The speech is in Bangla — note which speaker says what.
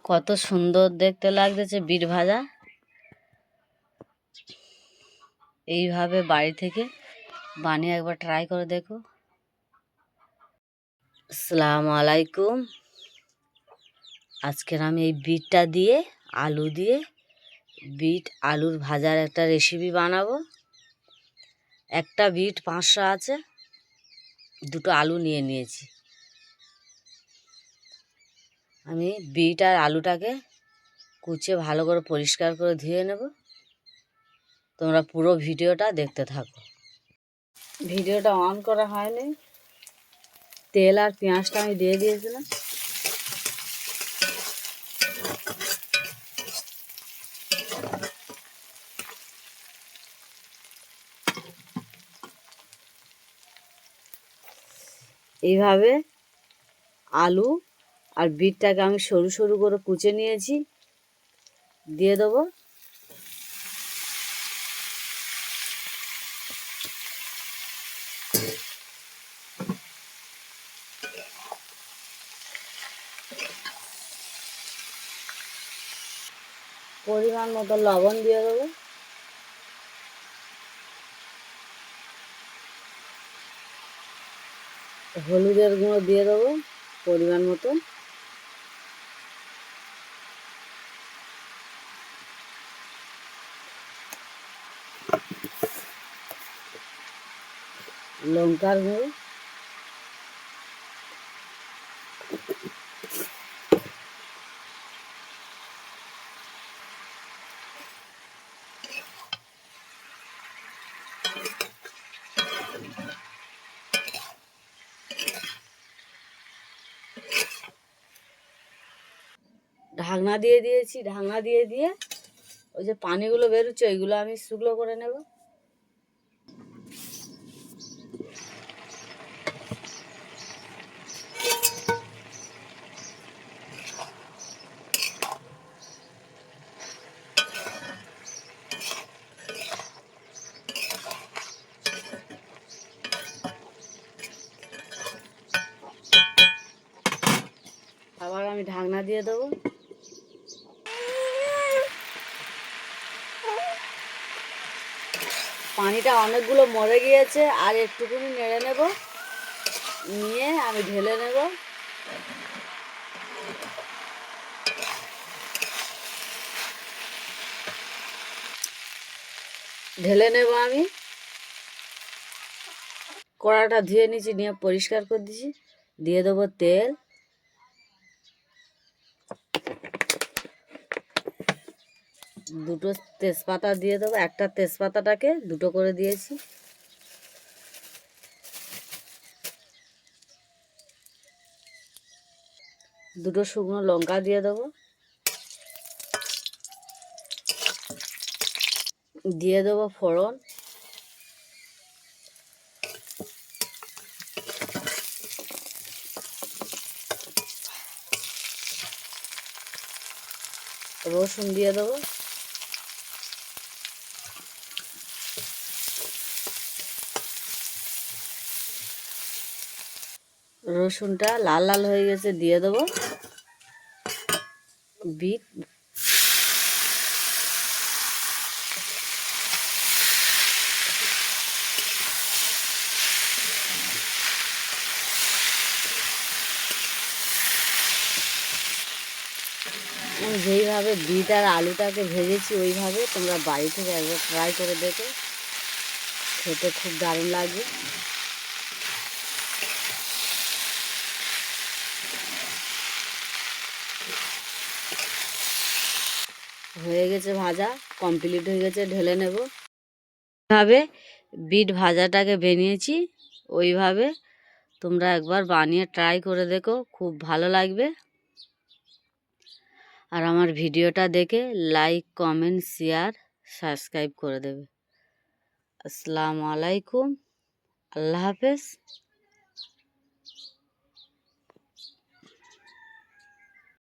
Speaker 1: কত সুন্দর দেখতে লাগতেছে বিট ভাজা। এইভাবে বাড়ি থেকে বানিয়ে একবার ট্রাই করে দেখো। আসসালামু আলাইকুম। আজকের আমি এই বিটটা দিয়ে আলু দিয়ে বিট আলুর ভাজার একটা রেসিপি বানাবো। একটা বিট 500 আছে, দুটো আলু নিয়ে নিয়েছি। আমি বিট আর আলুটাকে কুচিয়ে ভালো করে পরিষ্কার করে ধুয়ে নেব। তোমরা পুরো ভিডিওটা দেখতে থাকো। ভিডিওটা অন করা হয়নি, তেল আর পেঁয়াজটা আমি দিয়ে দিয়েছিলাম। এইভাবে আলু আর বিটটাকে আমি সরু সরু করে কুচে নিয়েছি, দিয়ে দেবো। পরিমাণ মতো লবণ দিয়ে দেবো। হলুদের গুঁড়ো দিয়ে দেবো পরিমাণ মতো। লঙ্কার গুঁড়ো, ঢাকনা দিয়ে দিয়েছি। ঢাকনা দিয়ে দিয়ে ওই যে পানিগুলো বেরোচ্ছে ওইগুলো আমি শুকনো করে নেব। আবার আমি ঢাকনা দিয়ে দেবো। পানিটা অনেকগুলো মরে গিয়েছে, আর একটুকুনি নেড়ে নেব, নিয়ে আমি ঢেলে নেব। ঢেলে নেব আমি। কড়াটা ধুয়ে নিয়েছি, নিয়ে পরিষ্কার করে দিয়েছি। দিয়ে দেবো তেল, দুটো তেজপাতা দিয়ে দেবো। একটা তেজপাতাটাকে দুটো করে দিয়েছি। দুটো শুকনো লঙ্কা দিয়ে দেবো। দিয়ে দেবো ফোড়ন, রসুন দিয়ে দেবো, রসুনটা লাল লাল হয়ে গেছে, দিয়ে দেবো বিট। আমি যেইভাবে বিট আর আলুটাকে ভেজেছি ওইভাবে তোমরা বাড়ি থেকে একবার ট্রাই করে দেখো, খেতে খুব দারুণ লাগবে। হয়ে গেছে ভাজা, কমপ্লিট হয়ে গেছে, ঢেলে নেব। এইভাবে বিট ভাজাটাকে বানিয়েছি, ওইভাবে তোমরা একবার বানিয়ে ট্রাই করে দেখো, খুব ভালো লাগবে। আর আমার ভিডিওটা দেখে লাইক, কমেন্ট, শেয়ার, সাবস্ক্রাইব করে দেবে। আসসালামু আলাইকুম, আল্লাহ হাফেজ।